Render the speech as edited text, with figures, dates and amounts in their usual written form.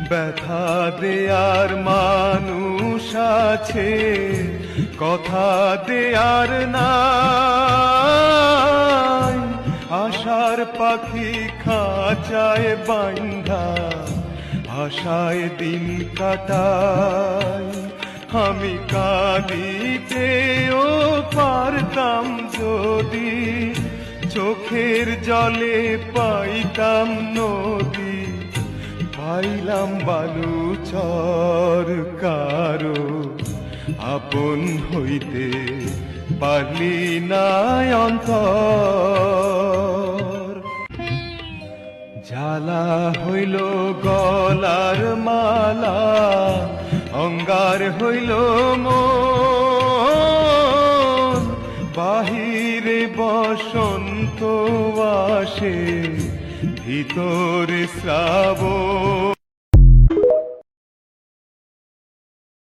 ব্যথা দেয়ার মানুষ আছে, কথা দেয়ার নাই। আশার পাখি খাঁচায় বাইন্ধা আশায় দিন কাটাই। আমি কাঁদিতেও পারতাম যদি, চোখের জলে পাইতাম নদী। পাইলাম বালুচর কারো আপন হইতে পারলি না অন্তর। জ্বালা হইল গলার মালা, অঙ্গার হইল মন। বাহিরে বসন্ত আসে, ভিতরে শ্রাবণ।